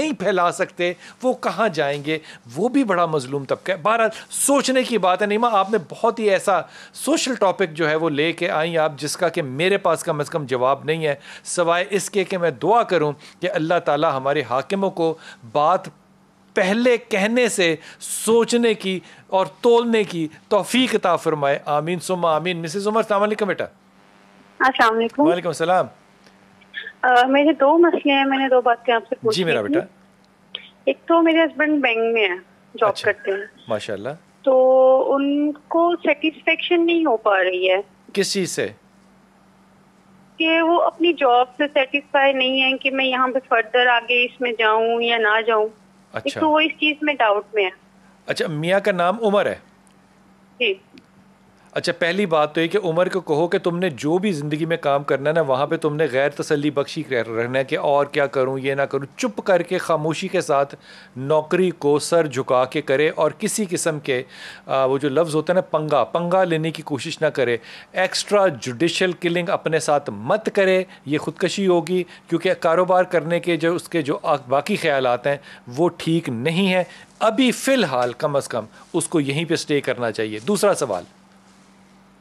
نہیں پھیلا سکتے وہ کہاں جائیں گے؟ وہ بھی بڑا مظلوم طبقہ ہے. بہرحال سوچنے کی بات ہے. نیما آپ نے بہت ہی ایسا سوشل ٹاپک جو ہے وہ لے کے آئیں آپ جس کا کہ میرے پاس کم از کم جواب نہیں ہے سوائے اس کے کہ میں دعا کروں کہ اللہ تعالیٰ ہمارے حاکموں کو بات پہلے کہنے سے سوچنے کی اور تولنے کی توفیق عطا فرمائے. آمین ثم آمین. مسز عمر السلام علیکم بیٹا. السلام علیکم. وعلیکم السلام. میرے 2 مسئلے ہیں, میں نے 2 باتیں آپ سے پوچھنی. جی میرا بیٹا. ایک تو میرے ہسبینڈ بینک میں ہیں, جاب کرتے ہیں. ماشاء اللہ. تو ان کو سیٹسفیکشن نہیں ہو پا رہی ہے. کس چیز سے؟ کہ وہ اپنی جاب سے سیٹسفائی نہیں ہے کہ میں یہاں پہ فردر آگے اس میں جاؤں یا نہ جاؤں. اچھا. تو وہ اس چیز میں ڈاؤٹ میں ہے. اچھا, میاں کا نام عمر ہے؟ جی. اچھا, پہلی بات تو یہ کہ عمر کو کہو کہ تم نے جو بھی زندگی میں کام کرنا ہے نا وہاں پہ تم نے غیر تسلی بخشی رہنا ہے کہ اور کیا کروں یہ نہ کروں. چپ کر کے خاموشی کے ساتھ نوکری کو سر جھکا کے کرے اور کسی قسم کے وہ جو لفظ ہوتا ہے نا پنگا لینے کی کوشش نہ کرے. ایکسٹرا جوڈیشل کلنگ اپنے ساتھ مت کرے, یہ خودکشی ہوگی, کیونکہ کاروبار کرنے کے جو اس کے جو باقی خیالات ہیں وہ ٹھیک نہیں ہیں. ابھی فی الحال کم از کم اس کو یہیں پہ سٹے کرنا چاہیے. دوسرا سوال.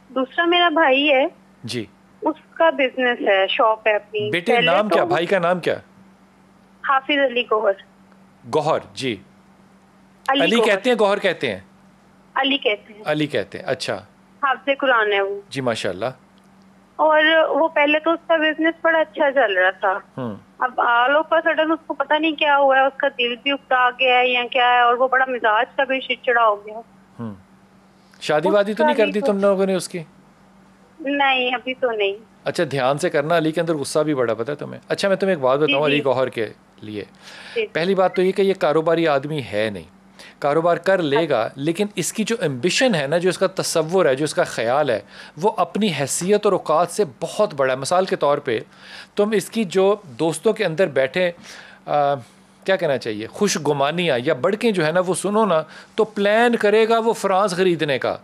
دوسرا میرا بھائی ہے. جی. اس کا بزنس ہے, شاپ ہے اپنی. بیٹے نام کیا, بھائی کا نام کیا؟ حافظ علی گوہر. گوہر. جی. علی کہتے ہیں گوہر کہتے ہیں؟ علی کہتے ہیں. علی کہتے ہیں. اچھا. حافظ قرآن ہے وہ. جی ماشاء اللہ. اور وہ پہلے تو اس کا بزنس بڑا اچھا چل رہا تھا. اب آل آف ا سڈن اس کو پتہ نہیں کیا ہوا ہے, اس کا دل بھی اکتا گیا ہے یا کیا ہے, اور وہ بڑا مزاج کا بھی چڑچڑا ہو گیا. شادی وادی تو نہیں کر دی تم لوگوں نے اس کی؟ نہیں ابھی تو نہیں. اچھا, دھیان سے کرنا, علی کے اندر غصہ بھی بڑا پتہ ہے تمہیں. اچھا میں تمہیں ایک بات بتاؤں علی گوہر کے لیے. پہلی بات تو یہ کہ یہ کاروباری آدمی ہے نہیں, کاروبار کر لے گا, لیکن اس کی جو ایمبیشن ہے نا, جو اس کا تصور ہے, جو اس کا خیال ہے, وہ اپنی حیثیت اور اوقات سے بہت بڑا ہے. مثال کے طور پہ تم اس کی جو دوستوں کے اندر بیٹھے کیا کہنا چاہیے خوش گمانیاں یا بڑکیں جو ہے نا وہ سنو نا, تو پلان کرے گا وہ فرانس خریدنے کا,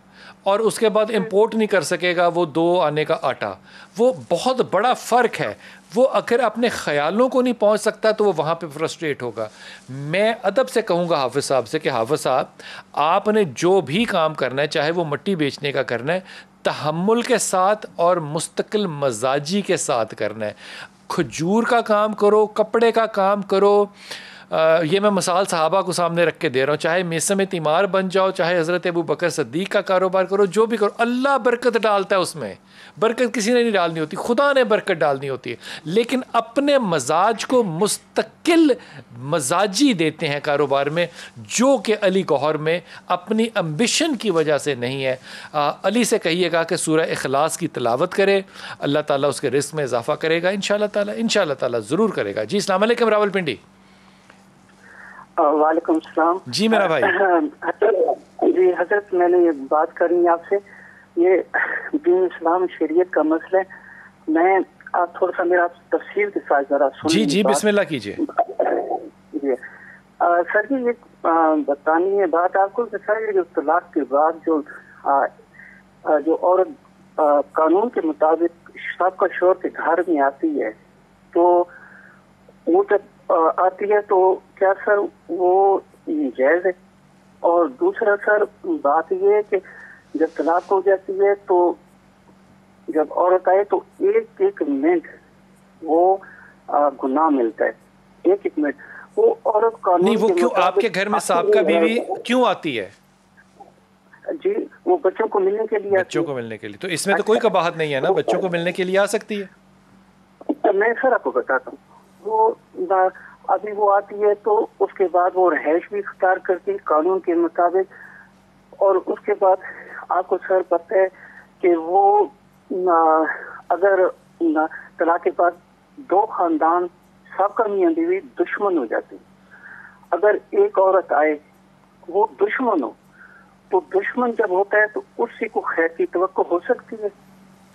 اور اس کے بعد امپورٹ نہیں کر سکے گا وہ 2 آنے کا آٹا. وہ بہت بڑا فرق ہے. وہ اگر اپنے خیالوں کو نہیں پہنچ سکتا تو وہ وہاں پہ فرسٹریٹ ہوگا. میں ادب سے کہوں گا حافظ صاحب سے کہ حافظ صاحب آپ نے جو بھی کام کرنا ہے, چاہے وہ مٹی بیچنے کا کرنا ہے, تحمل کے ساتھ اور مستقل مزاجی کے ساتھ کرنا ہے. کھجور کا کام کرو, کپڑے کا کام کرو, یہ میں مثال صحابہ کو سامنے رکھ کے دے رہا ہوں. چاہے میسم تیمار بن جاؤ, چاہے حضرت ابو بکر صدیق کا کاروبار کرو, جو بھی کرو, اللہ برکت ڈالتا ہے اس میں. برکت کسی نے نہیں ڈالنی ہوتی, خدا نے برکت ڈالنی ہوتی ہے. لیکن اپنے مزاج کو مستقل مزاجی دیتے ہیں کاروبار میں, جو کہ علی گوہر میں اپنی امبیشن کی وجہ سے نہیں ہے. علی سے کہیے گا کہ سورہ اخلاص کی تلاوت کرے, اللہ تعالیٰ اس کے رزق میں اضافہ کرے گا انشاءاللہ تعالیٰ ضرور کرے گا. جی السلام علیکم راول پنڈی. وعلیکم السلام. جی میرا بھائی. جی حضرت, میں نے یہ بات کرنی ہے آپ سے, یہ دین اسلام شریعت کا مسئلہ ہے. میں آپ تھوڑا سا میرا تفصیل کے ساتھ ذرا سنیں. جی بسم اللہ کیجیے. جی سر جی, یہ بتانی ہے بات آپ کو کہ سر جو طلاق کے بعد جو عورت قانون کے مطابق سابقہ شوہر کے گھر میں آتی ہے, تو وہ جب آتی ہے تو کیا سر وہ جائز ہے؟ اور دوسرا سر بات یہ ہے کہ جب طلاق ہو جاتی ہے تو جب عورت آئے تو ایک منٹ وہ گناہ ملتا ہے, ایک منٹ. وہ عورت قانون نہیں, وہ کیوں آپ کے گھر میں سابقہ بیوی کیوں آتی ہے؟ جی وہ بچوں کو ملنے کے لیے. بچوں کو ملنے کے لیے, تو اس میں تو کوئی قباحت نہیں ہے نا, بچوں کو ملنے کے لیے آ سکتی ہے. میں سر آپ کو بتاتا ہوں, وہ ابھی وہ آتی ہے تو اس کے بعد وہ رہائش بھی اختیار کرتی ہے قانون کے مطابق, اور اس کے بعد آپ کو سر پتہ ہے کہ وہ اگر طلاق کے بعد 2 خاندان سابقہ میاں بیوی دشمن ہو جاتے, اگر ایک عورت آئے وہ دشمن ہو, تو دشمن جب ہوتا ہے تو اسی کو خیر کی توقع ہو سکتی ہے.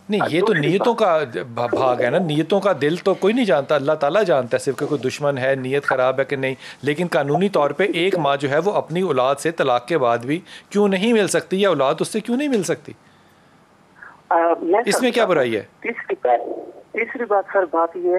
نہیں, یہ تو نیتوں کا بھاگ ہے نا, نیتوں کا دل تو کوئی نہیں جانتا, اللہ تعالیٰ جانتا ہے صرف کہ کوئی دشمن ہے, نیت خراب ہے کہ نہیں. لیکن قانونی طور پہ ایک ماں جو ہے وہ اپنی اولاد سے طلاق کے بعد بھی کیوں نہیں مل سکتی, یا اولاد اس سے کیوں نہیں مل سکتی؟ اس میں کیا برائی ہے؟ تیسری بات سر بات یہ ہے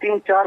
3-4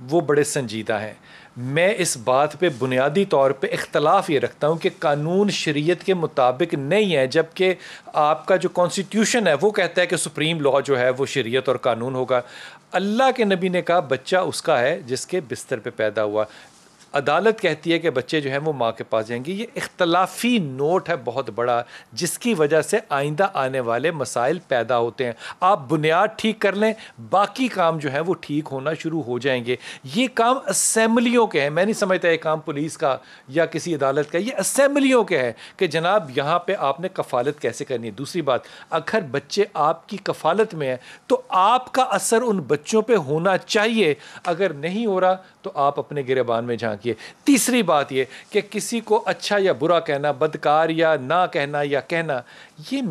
وہ بڑے سنجیدہ ہیں. میں اس بات پہ بنیادی طور پہ اختلاف یہ رکھتا ہوں کہ قانون شریعت کے مطابق نہیں ہے، جبکہ آپ کا جو کانسٹیٹیوشن ہے وہ کہتا ہے کہ سپریم لا جو ہے وہ شریعت اور قانون ہوگا. اللہ کے نبی نے کہا بچہ اس کا ہے جس کے بستر پہ پیدا ہوا. عدالت کہتی ہے کہ بچے جو ہیں وہ ماں کے پاس جائیں گے. یہ اختلافی نوٹ ہے بہت بڑا، جس کی وجہ سے آئندہ آنے والے مسائل پیدا ہوتے ہیں. آپ بنیاد ٹھیک کر لیں، باقی کام جو ہے وہ ٹھیک ہونا شروع ہو جائیں گے. یہ کام اسمبلیوں کے ہیں، میں نہیں سمجھتا یہ کام پولیس کا یا کسی عدالت کا، یہ اسمبلیوں کے ہے کہ جناب یہاں پہ آپ نے کفالت کیسے کرنی ہے. دوسری بات، اگر بچے آپ کی کفالت میں ہیں تو آپ کا اثر ان بچوں پہ ہونا چاہیے. اگر نہیں ہو رہا تو آپ اپنے گریبان میں جھانکیے. تیسری بات یہ کہ کسی کو اچھا یا برا کہنا، بدکار یا نہ کہنا یا کہنا، یہ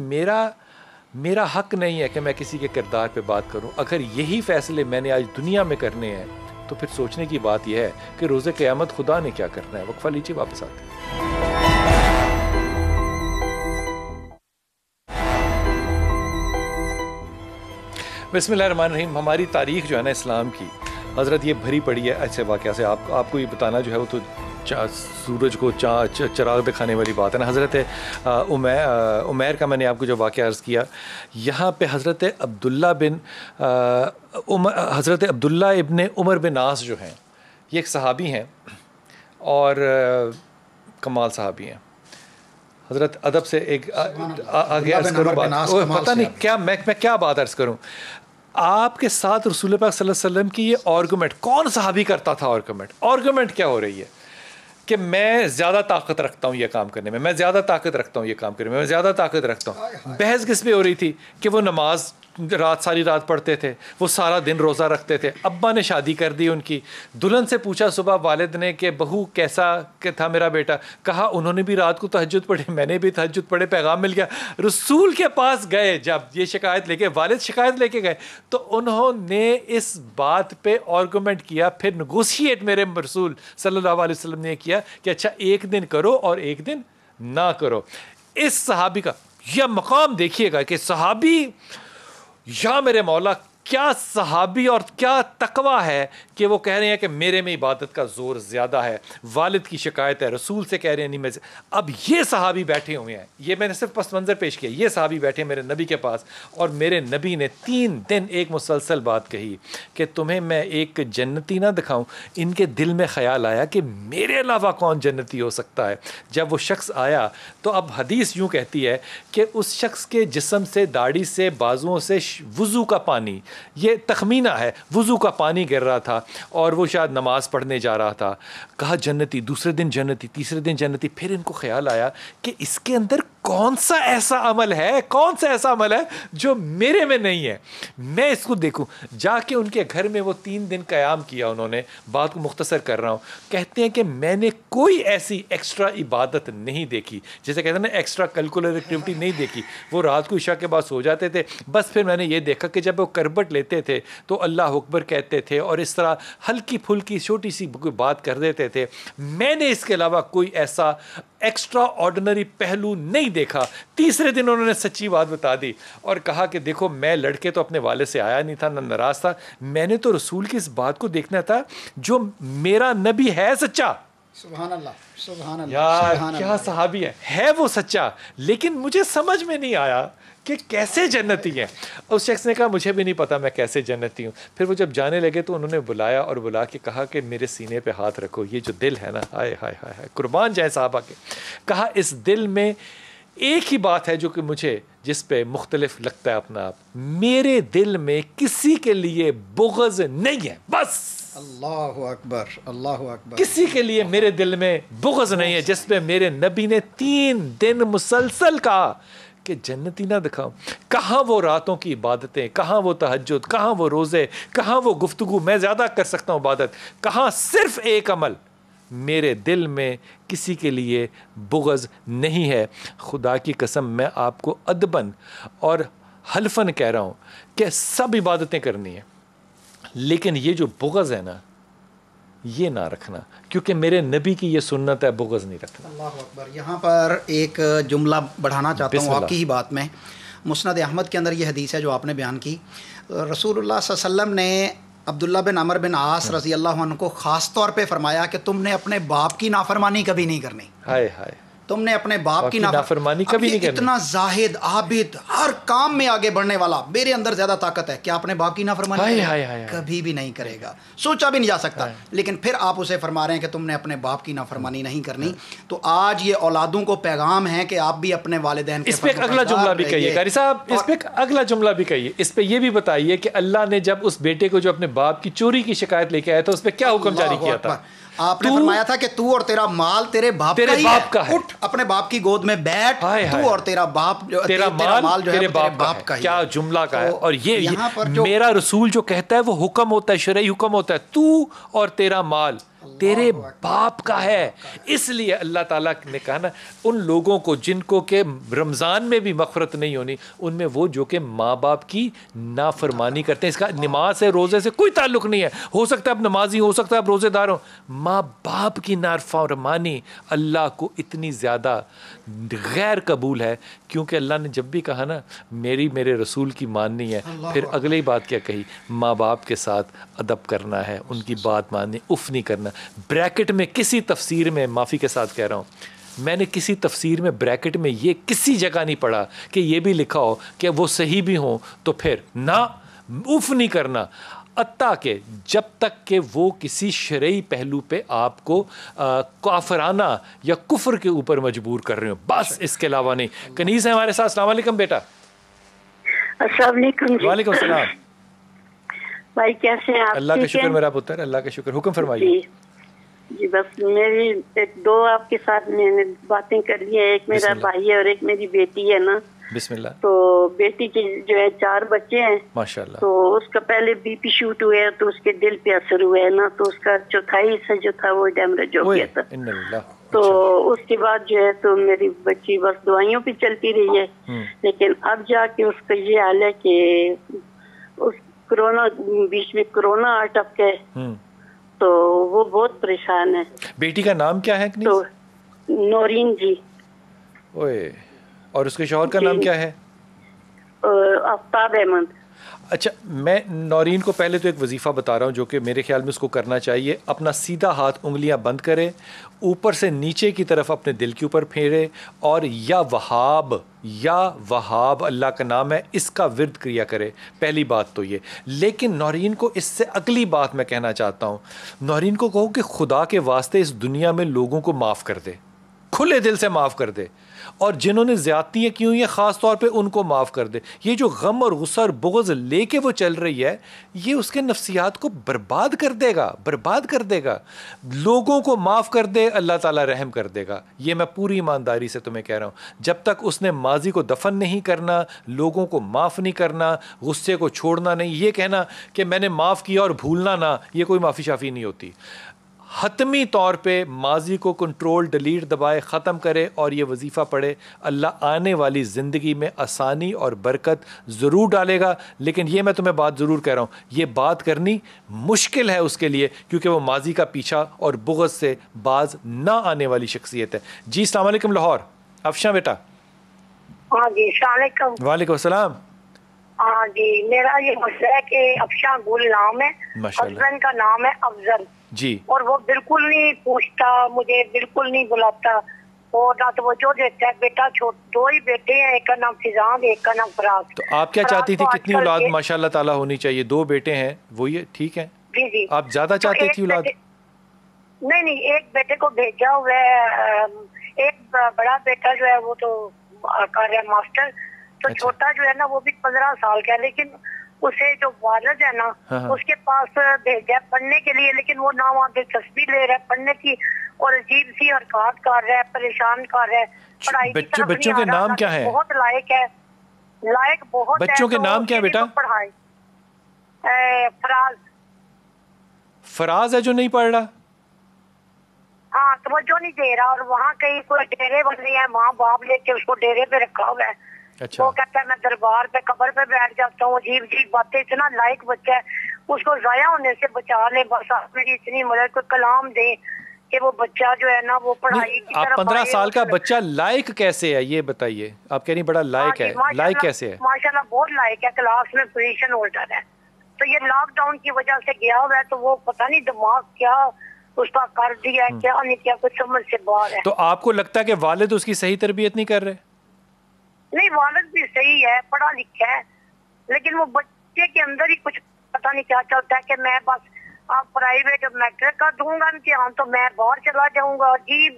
میرا حق نہیں ہے کہ میں کسی کے کردار پہ بات کروں. اگر یہی فیصلے میں نے آج دنیا میں کرنے ہیں تو پھر سوچنے کی بات یہ ہے کہ روز قیامت خدا نے کیا کرنا ہے. وقفہ لیجیے، واپس آتے ہیں. بسم اللہ الرحمن الرحیم. ہماری تاریخ جو ہے نا اسلام کی حضرت یہ بھری پڑی ہے ایسے واقعہ سے. آپ کو یہ بتانا جو ہے وہ تو سورج کو چراغ دکھانے والی بات ہے نا. حضرت عمیر کا میں نے آپ کو جو واقعہ عرض کیا، یہاں پہ حضرت عبداللہ ابن عمر بن عاص جو ہیں، یہ ایک صحابی ہیں اور کمال صحابی ہیں. حضرت ادب سے ایک آگے عرض کروں بات، پتہ نہیں کیا میں کیا بات عرض کروں. آپ کے ساتھ رسول پاک صلی اللہ علیہ وسلم کی یہ آرگومنٹ، کون صحابی کرتا تھا آرگومنٹ کیا ہو رہی ہے کہ میں زیادہ طاقت رکھتا ہوں یہ کام کرنے میں، میں زیادہ طاقت رکھتا ہوں یہ کام کرنے میں زیادہ طاقت رکھتا ہوں. بحث کس پہ ہو رہی تھی کہ وہ نماز ساری رات پڑھتے تھے، وہ سارا دن روزہ رکھتے تھے. ابا نے شادی کر دی ان کی. دلہن سے پوچھا صبح والد نے کہ بہو کیسا کہ تھا میرا بیٹا، کہا انہوں نے بھی رات کو تہجد پڑھی، میں نے بھی تہجد پڑھے. پیغام مل گیا. رسول کے پاس گئے جب یہ شکایت لے کے، والد شکایت لے کے گئے تو انہوں نے اس بات پہ آرگومنٹ کیا. پھر نیگوشیٹ میرے رسول صلی اللہ علیہ وسلم نے کیا کہ اچھا ایک دن کرو اور ایک دن نہ کرو. اس صحابی کا یہ مقام دیکھیے گا کہ صحابی، یا میرے مولا کیا صحابی اور کیا تقوی ہے کہ وہ کہہ رہے ہیں کہ میرے میں عبادت کا زور زیادہ ہے. والد کی شکایت ہے، رسول سے کہہ رہے ہیں نہیں میں. اب یہ صحابی بیٹھے ہوئے ہیں، یہ میں نے صرف پس منظر پیش کیا. یہ صحابی بیٹھے میرے نبی کے پاس اور میرے نبی نے 3 دن ایک مسلسل بات کہی کہ تمہیں میں ایک جنتی نہ دکھاؤں. ان کے دل میں خیال آیا کہ میرے علاوہ کون جنتی ہو سکتا ہے. جب وہ شخص آیا تو اب حدیث یوں کہتی ہے کہ اس شخص کے جسم سے، داڑھی سے، بازوؤں سے وضو کا پانی، یہ تخمینہ ہے، وضو کا پانی گر رہا تھا اور وہ شاید نماز پڑھنے جا رہا تھا. کہا جنتی، دوسرے دن جنتی، تیسرے دن جنتی. پھر ان کو خیال آیا کہ اس کے اندر کون سا ایسا عمل ہے جو میرے میں نہیں ہے، میں اس کو دیکھوں. جا کے ان کے گھر میں وہ 3 دن قیام کیا. انہوں نے بات کو مختصر کر رہا ہوں، کہتے ہیں کہ میں نے کوئی ایسی ایکسٹرا عبادت نہیں دیکھی، جیسے کہتے ہیں نا ایکسٹرا کیلکولر ایکٹیویٹی نہیں دیکھی. وہ رات کو عشاء کے بعد سو جاتے تھے. بس پھر میں نے یہ دیکھا کہ جب وہ کربٹ لیتے تھے تو اللہ اکبر کہتے تھے اور اس طرح ہلکی پھلکی چھوٹی سی بات کر دیتے تھے. میں نے اس کے علاوہ کوئی ایسا ایکسٹرا آرڈنری پہلو نہیں دیکھا. تیسرے دن انہوں نے سچی بات بتا دی اور کہا کہ دیکھو میں لڑکے تو اپنے والد سے آیا نہیں تھا، نہ ناراض تھا، میں نے تو رسول کی اس بات کو دیکھنا تھا جو میرا نبی ہے سچا. سبحان اللہ، سبحان اللہ. یار کیا صحابی ہے وہ سچا. لیکن مجھے سمجھ میں نہیں آیا کہ کیسے جنتی ہیں. اس شخص نے کہا مجھے بھی نہیں پتا میں کیسے جنتی ہوں. پھر وہ جب جانے لگے تو انہوں نے بلایا اور بلا کے کہا کہ میرے سینے پہ ہاتھ رکھو. یہ جو دل ہے نا، ہائے ہائے ہائے، قربان جائیں صحابہ کے. کہا اس دل میں ایک ہی بات ہے جو کہ مجھے جس پہ مختلف لگتا ہے اپنا آپ، میرے دل میں کسی کے لیے بغض نہیں ہے. بس اللہ اکبر، اللہ اکبر. کسی کے لیے میرے دل میں بغض نہیں ہے. جس پہ میرے نبی نے 3 دن مسلسل کہا کہ جنتی نہ دکھاؤں. کہاں وہ راتوں کی عبادتیں، کہاں وہ تہجد، کہاں وہ روزے، کہاں وہ گفتگو میں زیادہ کر سکتا ہوں عبادت، کہاں صرف ایک عمل. میرے دل میں کسی کے لیے بغض نہیں ہے. خدا کی قسم میں آپ کو ادباً اور حلفاً کہہ رہا ہوں کہ سب عبادتیں کرنی ہیں، لیکن یہ جو بغض ہے نا یہ نہ رکھنا، کیونکہ میرے نبی کی یہ سنت ہے بغض نہیں رکھنا. اللہ اکبر. یہاں پر ایک جملہ بڑھانا چاہتا ہوں آپ کی ہی بات میں. مسند احمد کے اندر یہ حدیث ہے جو آپ نے بیان کی. رسول اللہ صلی اللہ علیہ وسلم نے عبداللہ بن عمر بن عاص رضی اللہ عنہ کو خاص طور پہ فرمایا کہ تم نے اپنے باپ کی نافرمانی کبھی نہیں کرنی. ہائے ہائے, تم نے اپنے باپ کی نافرمانی کبھی نہیں کرنی. اتنا زاہد عابد ہر کام میں آگے بڑھنے والا, میرے اندر زیادہ طاقت ہے, کیا اپنے باپ کی نافرمانی کبھی بھی نہیں کرے گا, سوچا بھی نہیں جا سکتا. لیکن پھر آپ اسے فرما رہے ہیں کہ تم نے اپنے باپ کی نافرمانی نہیں کرنی. تو آج یہ اولادوں کو پیغام ہے کہ آپ بھی اپنے والدین اس پہ ایک اگلا جملہ بھی کہیے قاری صاحب, اس پہ ایک اگلا جملہ بھی کہیے, اس پہ یہ بھی بتائیے کہ اللہ نے جب اس بیٹے کو جو اپنے باپ کی چوری کی شکایت لے کے آیا تھا اس پہ کیا حکم جاری کیا تھا؟ آپ نے فرمایا تھا کہ تو اور تیرا مال تیرے باپ کا ہے, اٹھ اپنے باپ کی گود میں بیٹھ, تو اور تیرا باپ تیرا مال جو ہے تیرے باپ کا ہے. کیا جملہ کا ہے. اور یہ میرا رسول جو کہتا ہے وہ حکم ہوتا ہے, شرعی حکم ہوتا ہے, تو اور تیرا مال تیرے باپ کا ہے. اس لیے اللہ تعالیٰ نے کہا نا ان لوگوں کو جن کو کہ رمضان میں بھی مغفرت نہیں ہونی, ان میں وہ جو کہ ماں باپ کی نافرمانی کرتے ہیں. اس کا نماز سے روزے سے کوئی تعلق نہیں ہے. ہو سکتا ہے اب نمازی, ہو سکتا ہے اب روزے دار ہوں, ماں باپ کی نافرمانی اللہ کو اتنی زیادہ غیر قبول ہے. کیونکہ اللہ نے جب بھی کہا نا میرے رسول کی ماننی ہے, پھر اگلی بات کیا کہی, ماں باپ کے ساتھ ادب کرنا ہے, ان کی بات ماننی, اف نہیں کرنا. بریکٹ میں کسی تفسیر میں, معافی کے ساتھ کہہ رہا ہوں, میں نے کسی تفسیر میں بریکٹ میں یہ کسی جگہ نہیں پڑھا کہ یہ بھی لکھا ہو کہ وہ صحیح بھی ہوں تو پھر نہ اف نہیں کرنا, حتیٰ کہ جب تک کہ وہ کسی شرعی پہلو پہ آپ کو کافرانہ یا کفر کے اوپر مجبور کر رہے ہوں, بس اس کے علاوہ نہیں. کنیز ہے ہمارے ساتھ. السلام علیکم بیٹا. السلام علیکم. وعلیکم السلام. بھائی کیسے ہیں آپ؟ اللہ کا شکر میرا پتر, اللہ کا شکر. حکم فرمائیے. جی بس میری ایک دو آپ کے ساتھ میں نے باتیں کر لی ہیں. ایک میرا بھائی ہے اور ایک میری بیٹی ہے نا. بسم اللہ. تو بیٹی کے جو ہے 4 بچے ہیں ماشاءاللہ. تو اس کا پہلے بی پی شوٹ ہوا ہے تو اس کے دل پہ اثر ہوا ہے نا, تو اس کا 4تھائی حصہ جو تھا وہ ڈیمیج ہو گیا تھا. تو اس کے بعد جو ہے تو میری بچی بس دوائیوں پہ چلتی رہی ہے. لیکن اب جا کے اس کا یہ حال ہے کہ اس کرونا بیچ میں کرونا آ ٹپکے تو وہ بہت پریشان ہے. بیٹی کا نام کیا ہے؟ تو نورین جی. اوئے, اور اس کے شوہر کا نام کیا ہے؟ آفتاب احمد. اچھا, میں نورین کو پہلے تو ایک وظیفہ بتا رہا ہوں جو کہ میرے خیال میں اس کو کرنا چاہیے. اپنا سیدھا ہاتھ انگلیاں بند کرے, اوپر سے نیچے کی طرف اپنے دل کے اوپر پھیرے, اور یا وہاب اللہ کا نام ہے, اس کا ورد کیا کرے. پہلی بات تو یہ. لیکن نورین کو اس سے اگلی بات میں کہنا چاہتا ہوں, نورین کو کہو کہ خدا کے واسطے اس دنیا میں لوگوں کو معاف کر دے, کھلے دل سے معاف کر دے, اور جنہوں نے زیادتیاں کی ہوئی ہیں خاص طور پہ ان کو معاف کر دے. یہ جو غم اور غصہ اور بغض لے کے وہ چل رہی ہے, یہ اس کے نفسیات کو برباد کر دے گا. لوگوں کو معاف کر دے, اللہ تعالیٰ رحم کر دے گا. یہ میں پوری ایمانداری سے تمہیں کہہ رہا ہوں. جب تک اس نے ماضی کو دفن نہیں کرنا, لوگوں کو معاف نہیں کرنا, غصے کو چھوڑنا نہیں, یہ کہنا کہ میں نے معاف کیا اور بھولنا نہ, یہ کوئی معافی شافی نہیں ہوتی. حتمی طور پہ ماضی کو کنٹرول ڈیلیٹ دبائے, ختم کرے اور یہ وظیفہ پڑھے. اللہ آنے والی زندگی میں آسانی اور برکت ضرور ڈالے گا. لیکن یہ میں تمہیں بات ضرور کہہ رہا ہوں, یہ بات کرنی مشکل ہے اس کے لیے, کیونکہ وہ ماضی کا پیچھا اور بغض سے باز نہ آنے والی شخصیت ہے. جی السلام علیکم لاہور. افشاں بیٹا. ہاں جی السلام علیکم. وعلیکم السلام. ہاں جی, میرا یہ مسئلہ ہے کہ افشاں گل نام ہے, ہسبینڈ کا نام ہے افضل جی, اور وہ بالکل نہیں پوچھتا مجھے, بالکل نہیں بلاتا اور نہ توجہ دیتا ہے. بیٹا 2 ہی بیٹے ہیں, ایک کا نام فضان, ایک کا نام فراز. تو آپ کیا چاہتی تھی کتنی اولاد ماشاء اللہ تعالیٰ ہونی چاہیے؟ 2 بیٹے ہیں, وہی ٹھیک ہے. جی جی. آپ زیادہ چاہتے تھی اولاد؟ نہیں, ایک بیٹے کو بھیجا ہوا ہے, ایک بڑا بیٹا جو ہے وہ تو کر رہا ہے ماسٹر, تو چھوٹا جو ہے نا وہ بھی 15 سال کا ہے. لیکن اسے جو والد ہے نا اس کے پاس بھیجا پڑھنے کے لیے, لیکن وہ نہ وہاں دلچسپی لے رہا ہے پڑھنے کی, اور عجیب سی حرکات کر رہا ہے, پریشان کر رہا ہے. پڑھائی بچوں کے نام کیا ہے؟ بہت لائق ہے, لائق بہت. بچوں کے نام کیا بیٹا؟ پڑھائی فراز ہے جو نہیں پڑھ رہا. ہاں توجہ نہیں دے رہا, اور وہاں کہیں کوئی ڈیرے بن رہی ہے, ماں باپ لے کے اس کو ڈیرے پہ رکھا ہوا ہے. وہ کہتا ہے میں دربار پہ قبر پہ بیٹھ جاتا ہوں. عجیب عجیب باتیں. اتنا لائق بچہ ہے, اس کو ضائع ہونے سے بچا لے بس. آپ میری اتنی مدد, کوئی کلام دیں کہ وہ بچہ جو ہے نا وہ پڑھائی کی طرف. 15 سال کا بچہ لائق کیسے ہے یہ بتائیے؟ آپ کہہ رہی بڑا لائق ہے, لائق کیسے ہے؟ ماشاءاللہ بہت لائق ہے, کلاس میں پوزیشن ہولڈر ہے. تو یہ لاک ڈاؤن کی وجہ سے گیا ہوا ہے، تو وہ پتہ نہیں دماغ کیا اس کا کر دیا ہے، کیا نہیں کیا، کچھ سمجھ سے باہر ہے. تو آپ کو لگتا ہے کہ والد اس کی صحیح تربیت نہیں کر رہے؟ نہیں، والد بھی صحیح ہے، پڑھا لکھا ہے، لیکن وہ بچے کے اندر ہی کچھ پتہ نہیں کیا چلتا ہے کہ میں بس آپ پرائیویٹ میٹرک کا دوں گا امتحان تو میں باہر چلا جاؤں گا. عجیب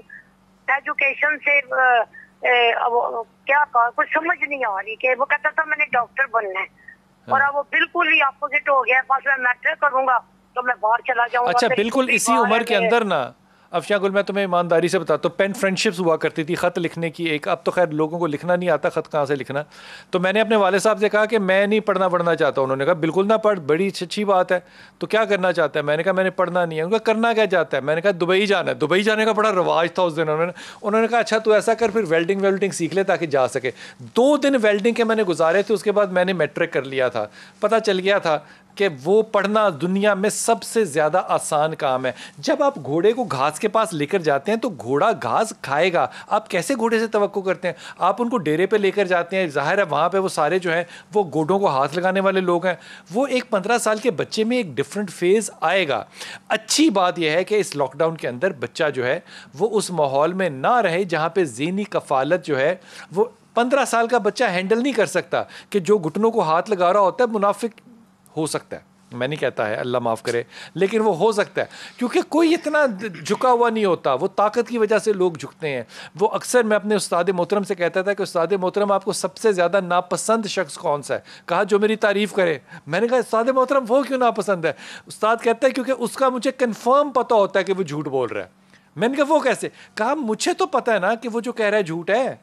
ایجوکیشن سے کیا کہا، کچھ سمجھ نہیں آ رہی. کہ وہ کہتا تھا میں نے ڈاکٹر بننا ہے، اور اب وہ بالکل ہی اپوزٹ ہو گیا، بس میں میٹرک کروں گا تو میں باہر چلا جاؤں گا. اچھا، بالکل اسی عمر کے اندر نا افشاں گل، میں تمہیں ایمانداری سے بتاتا ہوں، پین فرینڈشپس ہوا کرتی تھی خط لکھنے کی ایک. اب تو خیر لوگوں کو لکھنا نہیں آتا، خط کہاں سے لکھنا. تو میں نے اپنے والد صاحب سے کہا کہ میں نہیں پڑھنا چاہتا. انہوں نے کہا بالکل نہ پڑھ، بڑی اچھی بات ہے. تو کیا کرنا چاہتا ہے؟ میں نے کہا میں نے پڑھنا نہیں ہے. انہوں نے کہا کرنا کیا چاہتا ہے؟ میں نے کہا دبئی جانا ہے. دبئی جانے کا بڑا رواج تھا اس دن. انہوں نے کہا اچھا تو ایسا کر، پھر ویلڈنگ سیکھ لے تاکہ جا سکے. 2 دن ویلڈنگ کے میں نے گزارے تھے. اس کے بعد میں نے میٹرک کر لیا تھا. پتہ چل گیا تھا کہ وہ پڑھنا دنیا میں سب سے زیادہ آسان کام ہے. جب آپ گھوڑے کو گھاس کے پاس لے کر جاتے ہیں تو گھوڑا گھاس کھائے گا. آپ کیسے گھوڑے سے توقع کرتے ہیں؟ آپ ان کو ڈیرے پہ لے کر جاتے ہیں، ظاہر ہے وہاں پہ وہ سارے جو ہیں وہ گوڈوں کو ہاتھ لگانے والے لوگ ہیں. وہ ایک 15 سال کے بچے میں ایک ڈفرینٹ فیز آئے گا. اچھی بات یہ ہے کہ اس لاک ڈاؤن کے اندر بچہ جو ہے وہ اس ماحول میں نہ رہے جہاں پہ ذہنی کفالت جو ہے وہ 15 سال کا بچہ ہینڈل نہیں کر سکتا. کہ جو گھٹنوں کو ہاتھ لگا رہا ہوتا ہے منافق ہو سکتا ہے، میں نہیں کہتا ہے اللہ معاف کرے، لیکن وہ ہو سکتا ہے کیونکہ کوئی اتنا جھکا ہوا نہیں ہوتا. وہ طاقت کی وجہ سے لوگ جھکتے ہیں. وہ اکثر میں اپنے استاد محترم سے کہتا تھا کہ استاد محترم آپ کو سب سے زیادہ ناپسند شخص کون سا ہے؟ کہا جو میری تعریف کرے. میں نے کہا استاد محترم وہ کیوں ناپسند ہے؟ استاد کہتا ہے کیونکہ اس کا مجھے کنفرم پتہ ہوتا ہے کہ وہ جھوٹ بول رہا ہے. میں نے کہا وہ کیسے؟ کہا مجھے تو پتہ ہے نا کہ وہ جو کہہ رہا ہے جھوٹ ہے،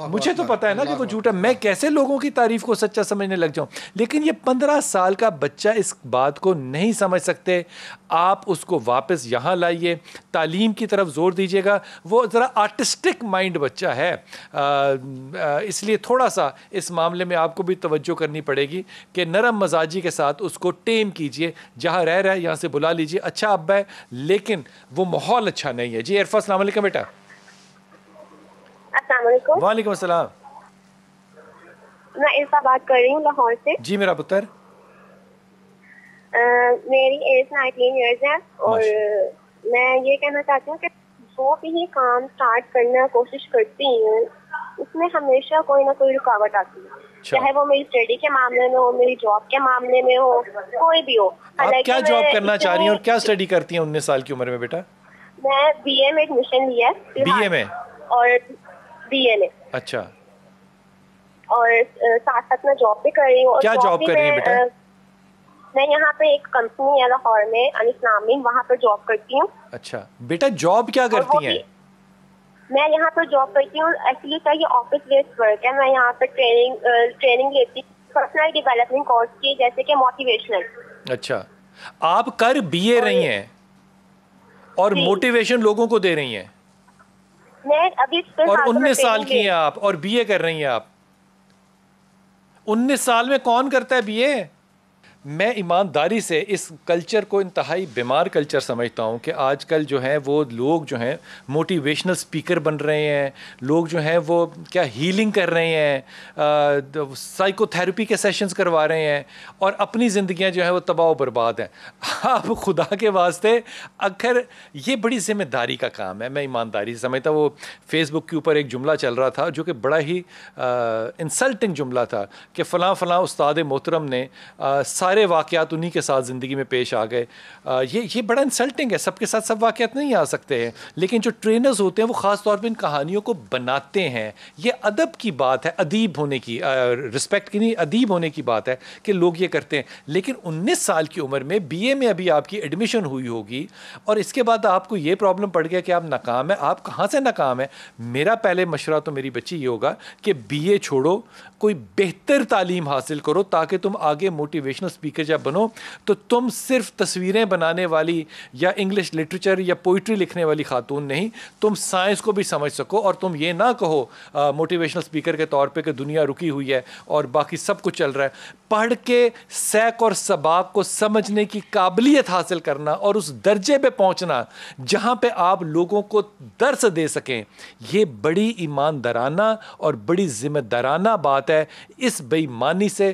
مجھے تو پتا ہے نا کہ وہ جھوٹا. میں کیسے لوگوں کی تعریف کو سچا سمجھنے لگ جاؤں؟ لیکن یہ 15 سال کا بچہ اس بات کو نہیں سمجھ سکتے. آپ اس کو واپس یہاں لائیے، تعلیم کی طرف زور دیجیے گا. وہ ذرا آرٹسٹک مائنڈ بچہ ہے، اس لیے تھوڑا سا اس معاملے میں آپ کو بھی توجہ کرنی پڑے گی کہ نرم مزاجی کے ساتھ اس کو ٹیم کیجیے. جہاں رہ رہا ہے یہاں سے بلا لیجیے. اچھا ابا ہے لیکن وہ ماحول اچھا نہیں ہے. جی عرفا السلام علیکم بیٹا. السلام علیکم. وعلیکم السلام. میں عرفا بات کر رہی ہوں لاہور سے. جی میرا پتر. میری ایج 19 ایئرز ہے اور میں یہ کہنا چاہتی ہوں کہ جو بھی کام سٹارٹ کرنے کی کوشش کرتی ہوں اس میں ہمیشہ کوئی نہ کوئی رکاوٹ آتی ہے. چاہے وہ میری اسٹڈی کے معاملے میں ہو، میری جاب کے معاملے میں ہو، کوئی بھی ہو. آپ کیا جاب کرنا چاہ رہی ہیں اور کیا اسٹڈی کرتی ہیں 19 سال کی عمر میں بیٹا؟ میں بی اے میں ایڈمیشن لیا ہے. بی اے میں؟ اور بی اے میں. اچھا. اور ساتھ ساتھ میں جاب بھی کر رہی ہوں. کیا جاب کر رہی ہیں بیٹا؟ میں یہاں پہ ایک کمپنی ہے لاہور میں انسلامی، وہاں پہ جاب کرتی ہوں. اچھا بیٹا جاب کیا کرتی ہیں؟ میں یہاں پر جاب کرتی ہوں. ایکچولی سر یہ آفس بیسڈ ورک ہے. میں یہاں پہ ٹریننگ لیتی ہوں پرسنل ڈیولپمنٹ کورس کی، جیسے کہ موٹیویشنل. اچھا آپ کر بی اے رہی ہیں اور موٹیویشن لوگوں کو دے رہی ہیں؟ میں ابھی اور 19 سال کی ہیں آپ اور بی اے کر رہی ہیں آپ. 19 سال میں کون کرتا ہے بی اے؟ میں ایمانداری سے اس کلچر کو انتہائی بیمار کلچر سمجھتا ہوں کہ آج کل جو ہیں وہ لوگ جو ہیں موٹیویشنل سپیکر بن رہے ہیں. لوگ جو ہیں وہ کیا ہیلنگ کر رہے ہیں، سائیکو تھیراپی کے سیشنز کروا رہے ہیں اور اپنی زندگیاں جو ہیں وہ تباہ و برباد ہیں. آپ خدا کے واسطے اگر یہ بڑی ذمہ داری کا کام ہے. میں ایمانداری سے سمجھتا وہ فیس بک کے اوپر ایک جملہ چل رہا تھا جو کہ بڑا ہی انسلٹنگ جملہ تھا کہ فلاں فلاں استاد محترم نے سارے واقعات انہی کے ساتھ زندگی میں پیش آ گئے. یہ بڑا انسلٹنگ ہے. سب کے ساتھ سب واقعات نہیں آ سکتے ہیں، لیکن جو ٹرینرز ہوتے ہیں وہ خاص طور پہ ان کہانیوں کو بناتے ہیں. یہ ادب کی بات ہے، ادیب ہونے کی، رسپیکٹ کی نہیں، ادیب ہونے کی بات ہے کہ لوگ یہ کرتے ہیں. لیکن 19 سال کی عمر میں بی اے میں ابھی آپ کی ایڈمیشن ہوئی ہوگی اور اس کے بعد آپ کو یہ پرابلم پڑ گیا کہ آپ ناکام ہیں. آپ کہاں سے ناکام ہیں؟ میرا پہلے مشورہ تو میری بچی یہ ہوگا کہ بی اے چھوڑو، کوئی بہتر تعلیم حاصل کرو تاکہ تم آگے موٹیویشنل اسپیکر جب بنو تو تم صرف تصویریں بنانے والی یا انگلش لٹریچر یا پوئٹری لکھنے والی خاتون نہیں، تم سائنس کو بھی سمجھ سکو. اور تم یہ نہ کہو موٹیویشنل اسپیکر کے طور پہ کہ دنیا رکی ہوئی ہے اور باقی سب کچھ چل رہا ہے. پڑھ کے سیک اور سباق کو سمجھنے کی قابلیت حاصل کرنا اور اس درجے پہ پہنچنا جہاں پہ آپ لوگوں کو درس دے سکیں، یہ بڑی ایماندارانہ اور بڑی ذمہ دارانہ بات ہے. اس بے ایمانی سے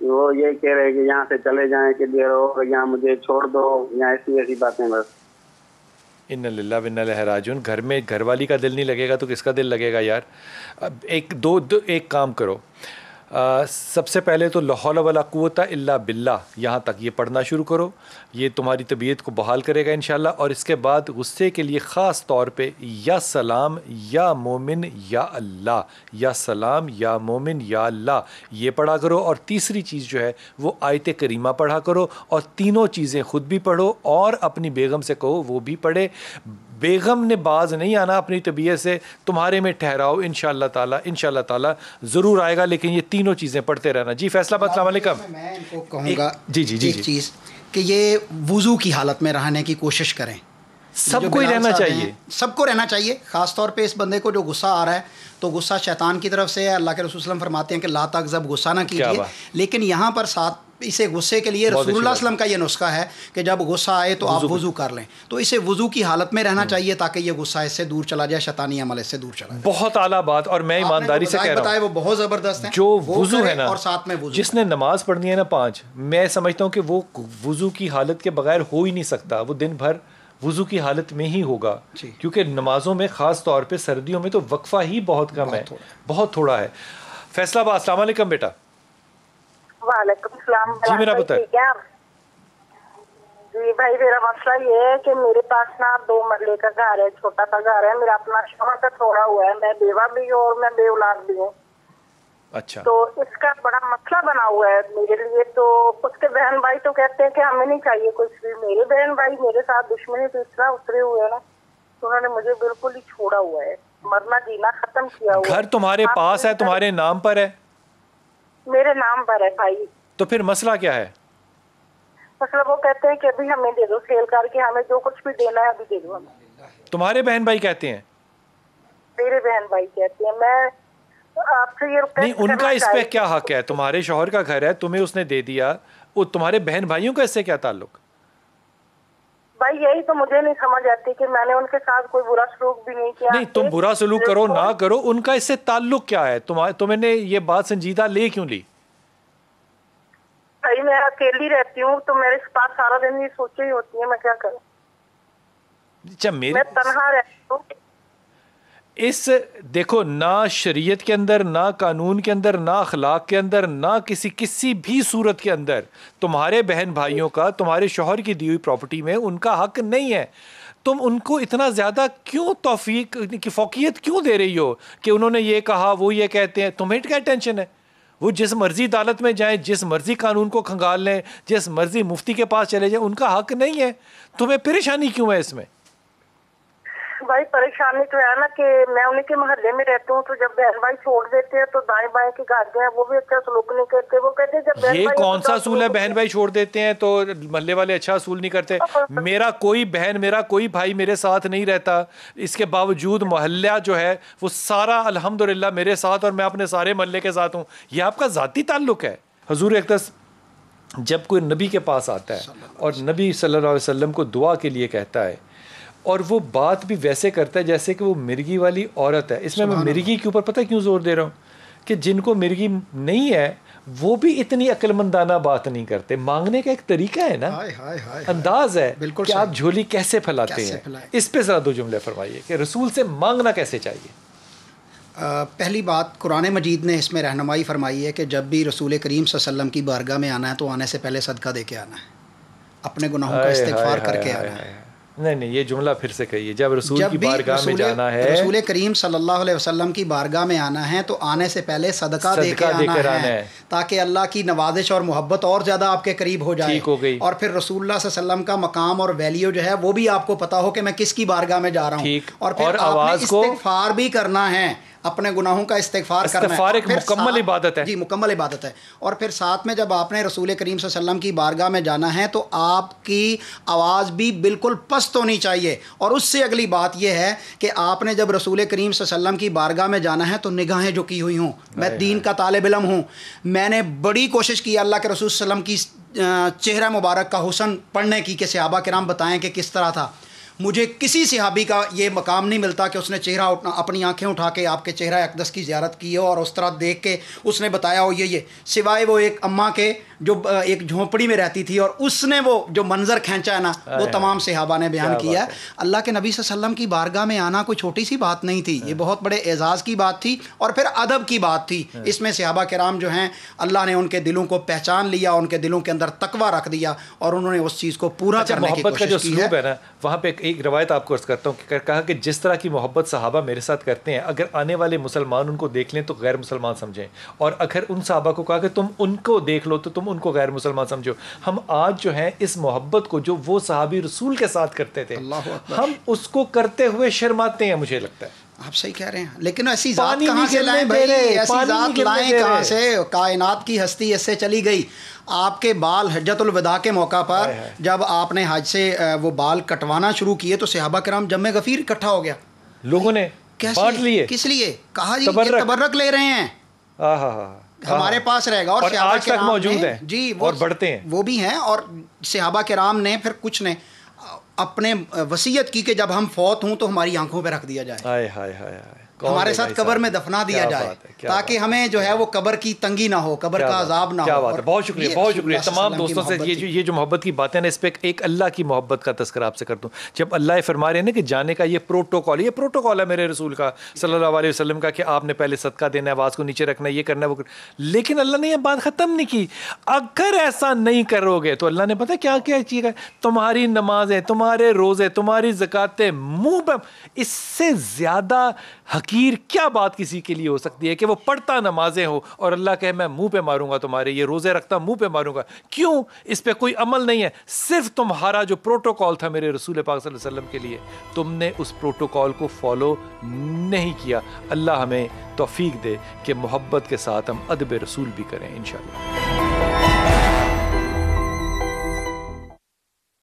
وہ یہ کہہ رہے کہ یہاں سے چلے جائیں کہ دیر ہو یہاں مجھے چھوڑ دو، یہاں ایسی باتیں بس. ان للہ و انا الیہ راجعون. گھر میں گھر والی کا دل نہیں لگے گا تو کس کا دل لگے گا یار. ایک کام کرو، سب سے پہلے تو لا حول ولا قوت الا باللہ یہاں تک یہ پڑھنا شروع کرو، یہ تمہاری طبیعت کو بحال کرے گا انشاءاللہ. اور اس کے بعد غصے کے لیے خاص طور پہ یا سلام یا مومن یا اللہ، یا سلام یا مومن یا اللہ یہ پڑھا کرو. اور تیسری چیز جو ہے وہ آیت کریمہ پڑھا کرو، اور تینوں چیزیں خود بھی پڑھو اور اپنی بیگم سے کہو وہ بھی پڑھے. بیگم نے باز نہیں آنا اپنی طبیعت سے، تمہارے میں ٹھہراؤ انشاءاللہ تعالیٰ ضرور آئے گا، لیکن یہ تینوں چیزیں پڑھتے رہنا. جی فیصلہ آباد، السلام علیکم. میں ان کو کہوں گا جی ایک چیز کہ یہ وضو کی حالت میں رہنے کی کوشش کریں. سب کو رہنا چاہیے، سب کو رہنا چاہیے. خاص طور پہ اس بندے کو جو غصہ آ رہا ہے تو غصہ شیطان کی طرف سے ہے. اللہ کے رسول صلی اللہ علیہ وسلم فرماتے ہیں کہ لا تغضب، غصہ نہ کیجیے. لیکن یہاں پر ساتھ اسے غصے کے لیے رسول اللہ صلی اللہ علیہ وسلم کا یہ نسخہ ہے کہ جب غصہ آئے تو آپ وضو کر لیں. تو اسے وضو کی حالت میں رہنا چاہیے تاکہ یہ غصہ اس سے دور چلا جائے، شیطانی عمل اس سے دور چلا جائے. بہت اعلیٰ بات. اور میں ایمانداری سے کہہ رہا ہوں وہ بہت زبردست ہے. جو وضو ہے نا، اور ساتھ میں وضو جس نے نماز پڑھنی ہے نا 5، میں سمجھتا ہوں کہ وہ وضو کی حالت کے بغیر ہو ہی نہیں سکتا. وہ دن بھر وضو کی حالت میں ہی ہوگا، کیونکہ نمازوں میں خاص طور پہ سردیوں میں تو وقفہ ہی بہت کم ہے، بہت تھوڑا ہے. فیصلہ آباد، السلام علیکم بیٹا. وعلیکم السلام. جی میرا بتائیں. جی بھائی میرا مسئلہ یہ ہے کہ میرے پاس نا 2 مرلے کا گھر ہے، چھوٹا سا گھر ہے. میرا اپنا شوہر کا چھوڑا ہوا ہے، میں بیوہ بھی ہوں اور میں بے اولاد بھی ہوں. اچھا. تو اس کا بڑا مسئلہ بنا ہوا ہے میرے لیے. تو اس کے بہن بھائی تو کہتے ہیں کہ ہمیں نہیں چاہیے کچھ بھی. میرے بہن بھائی میرے ساتھ دشمنی تو اس طرح اترے ہوئے ہیں نا، تو انہوں نے مجھے بالکل ہی چھوڑا ہوا ہے، مرنا جینا ختم کیا ہوا ہے. گھر تمہارے پاس ہے، تمہارے نام پر ہے؟ میرے نام پر ہے بھائی. تو پھر مسئلہ کیا ہے؟ مسئلہ وہ کہتے ہیں کہ ابھی ہمیں دے دو، سیل کر کے ہمیں جو کچھ بھی دینا ہے ابھی دے دو ہمیں. تمہارے بہن بھائی کہتے ہیں؟ میرے بہن بھائی کہتے ہیں. میں آپ سے یہ نہیں، ان کا اس پہ کیا حق ہے؟ تمہارے شوہر کا گھر ہے، تمہیں اس نے دے دیا، وہ تمہارے بہن بھائیوں کا اس سے کیا تعلق؟ بھائی یہی تو مجھے نہیں سمجھ آتی کہ میں نے ان کے ساتھ کوئی برا سلوک بھی نہیں کیا. نہیں، تم برا سلوک کرو نہ کرو، ان کا اس سے تعلق کیا ہے؟ تمہیں نے یہ بات سنجیدہ لے کیوں لی؟ بھائی میں اکیلی رہتی ہوں تو میرے پاس سارا دن یہ سوچیں ہی ہوتی ہیں میں کیا کروں. اچھا، میں تنہا رہتی ہوں. اس دیکھو، نہ شریعت کے اندر، نہ قانون کے اندر، نہ اخلاق کے اندر، نہ کسی بھی صورت کے اندر تمہارے بہن بھائیوں کا تمہارے شوہر کی دی ہوئی پراپرٹی میں ان کا حق نہیں ہے. تم ان کو اتنا زیادہ کیوں توفیق کی فوقیت کیوں دے رہی ہو کہ انہوں نے یہ کہا وہ یہ کہتے ہیں؟ تمہیں کیا ٹینشن ہے؟ وہ جس مرضی عدالت میں جائیں، جس مرضی قانون کو کھنگال لیں، جس مرضی مفتی کے پاس چلے جائیں، ان کا حق نہیں ہے. تمہیں پریشانی کیوں ہے اس میں؟ بھائی پریشانی تو ہے نا کہ میں انہیں کے محلے میں رہتی ہوں، تو جب بہن بھائی چھوڑ دیتے ہیں تو دائیں بائیں کے گھر جو ہیں وہ بھی اچھا سلوک نہیں کرتے. وہ کہتے ہیں جب یہ کون سا اصول ہے بہن بھائی چھوڑ دیتے ہیں تو محلے والے اچھا اصول نہیں کرتے؟ میرا کوئی بہن، میرا کوئی بھائی میرے ساتھ نہیں رہتا، اس کے باوجود محلہ جو ہے وہ سارا الحمدللہ میرے ساتھ، اور میں اپنے سارے محلے کے ساتھ ہوں. یہ آپ کا ذاتی تعلق ہے. حضور اقدس جب کوئی نبی کے پاس آتا ہے اور نبی صلی اللہ علیہ وسلم کو دعا کے لیے کہتا ہے، اور وہ بات بھی ویسے کرتا ہے جیسے کہ وہ مرغی والی عورت ہے. اس میں مرغی کے اوپر پتہ کیوں زور دے رہا ہوں کہ جن کو مرغی نہیں ہے وہ بھی اتنی عقل مندانہ بات نہیں کرتے. مانگنے کا ایک طریقہ ہے نا، انداز ہے کہ آپ جھولی کیسے پھیلاتے ہیں. اس پہ ذرا 2 جملے فرمائیے کہ رسول سے مانگنا کیسے چاہیے. پہلی بات، قرآن مجید نے اس میں رہنمائی فرمائی ہے کہ جب بھی رسول کریم صلی اللہ علیہ وسلم کی بارگاہ میں آنا ہے تو آنے سے پہلے صدقہ دے کے آنا ہے، اپنے گناہوں کا استغفار کر کے آنا ہے. نہیں، یہ جملہ پھر سے کہیے. جب رسول کی بارگاہ میں جانا ہے، رسول کریم صلی اللہ علیہ وسلم کی بارگاہ میں آنا ہے تو آنے سے پہلے صدقہ دے کے آنا ہے تاکہ اللہ کی نوازش اور محبت اور زیادہ آپ کے قریب ہو جائے. اور پھر رسول اللہ صلی اللہ علیہ وسلم کا مقام اور ویلیو جو ہے وہ بھی آپ کو پتا ہو کہ میں کس کی بارگاہ میں جا رہا ہوں. اور پھر آپ نے استغفار بھی کرنا ہے، اپنے گناہوں کا استغفار کرنا ہے. استغفار ایک مکمل عبادت ہے. جی، مکمل عبادت ہے. اور پھر ساتھ میں جب آپ نے رسول کریم صلی اللہ علیہ وسلم کی بارگاہ میں جانا ہے تو آپ کی آواز بھی بالکل پست ہونی چاہیے. اور اس سے اگلی بات یہ ہے کہ آپ نے جب رسول کریم صلی اللہ علیہ وسلم کی بارگاہ میں جانا ہے تو نگاہیں جھکی ہوئی ہوں. میں دین کا طالب علم ہوں، میں نے بڑی کوشش کی اللہ کے رسول صلی اللہ علیہ وسلم کی چہرہ مبارک کا حسن پڑھنے کی کہ صحابہ کرام بتائیں کہ کس طرح تھا. مجھے کسی صحابی کا یہ مقام نہیں ملتا کہ اس نے چہرہ اپنی آنکھیں اٹھا کے آپ کے چہرہ اقدس کی زیارت کی ہو اور اس طرح دیکھ کے اس نے بتایا ہو یہ سوائے وہ ایک اماں کے جو ایک جھونپڑی میں رہتی تھی اور اس نے وہ جو منظر کھینچا ہے نا وہ تمام صحابہ نے بیان کیا ہے. اللہ کے نبی صلی اللہ علیہ وسلم کی بارگاہ میں آنا کوئی چھوٹی سی بات نہیں تھی, یہ بہت بڑے اعزاز کی بات تھی اور پھر ادب کی بات تھی. اس میں صحابہ کرام جو ہیں اللہ نے ان کے دلوں کو پہچان لیا, ان کے دلوں کے اندر تقویٰ رکھ دیا اور انہوں نے اس چیز کو پورا کرنے کی محبت کا جو کوشش کی اسلوب ہے نا, وہاں پہ ایک روایت آپ کو عرض کرتا ہوں کہ کہا کہ جس طرح کی محبت صحابہ میرے ساتھ کرتے ہیں, اگر آنے والے مسلمان ان کو دیکھ لیں تو غیر مسلمان سمجھیں, اور اگر ان صحابہ کو کہا کہ تم ان کو دیکھ لو تو تم ان کو غیر مسلمان سمجھو. ہم آج جو ہیں اس محبت کو جو وہ صحابی رسول کے ساتھ کرتے تھے ہم اس کو کرتے ہوئے شرماتے ہیں. مجھے لگتا ہے آپ صحیح کہہ رہے ہیں, لیکن ایسی ذات کہاں سے لائیں بھائی, ایسی ذات لائیں کہاں سے؟ کائنات کی ہستی اس سے چلی گئی. آپ کے بال حجۃ الوداع کے موقع پر جب آپ نے حج سے وہ بال کٹوانا شروع کیے تو صحابہ کرام جمع غفیر اکٹھا ہو گیا, لوگوں نے بانٹ لیے. کس لیے؟ کہا جی یہ تبرک لے رہے ہیں, ہمارے پاس رہے گا, اور آج تک موجود ہیں جی اور بڑھتے ہیں, وہ بھی ہیں. اور صحابہ کرام نے پھر کچھ نے اپنے وصیت کی کہ جب ہم فوت ہوں تو ہماری آنکھوں پہ رکھ دیا جائے, ہمارے ساتھ قبر میں دفنا دیا جائے تاکہ ہمیں جو ہے وہ قبر کی تنگی نہ ہو, قبر کا عذاب نہ ہو. کیا بات ہے, بہت شکریہ, بہت شکریہ تمام دوستوں سے. یہ جو محبت کی باتیں نا, اس پہ ایک اللہ کی محبت کا تذکرہ آپ سے کر دوں. جب اللہ فرما رہے ہیں نا کہ جانے کا یہ پروٹوکول, یہ پروٹوکول ہے میرے رسول کا صلی اللہ علیہ وسلم کا کہ آپ نے پہلے صدقہ دینا ہے, آواز کو نیچے رکھنا ہے, یہ کرنا ہے, وہ لیکن اللہ نے یہ بات ختم نہیں کی. اگر ایسا نہیں کرو گے تو اللہ نے پتہ کیا کیا چیز ہے, تمہاری نمازیں, تمہارے روزے, تمہاری زکاتیں منہ پہ. اس سے زیادہ حقیر کیا بات کسی کے لیے ہو سکتی ہے کہ وہ پڑھتا نمازیں ہو اور اللہ کہے میں منہ پہ ماروں گا تمہارے, یہ روزے رکھتا منہ پہ ماروں گا. کیوں؟ اس پہ کوئی عمل نہیں ہے, صرف تمہارا جو پروٹوکول تھا میرے رسول پاک صلی اللہ علیہ وسلم کے لیے, تم نے اس پروٹوکول کو فالو نہیں کیا. اللہ ہمیں توفیق دے کہ محبت کے ساتھ ہم ادب رسول بھی کریں انشاءاللہ.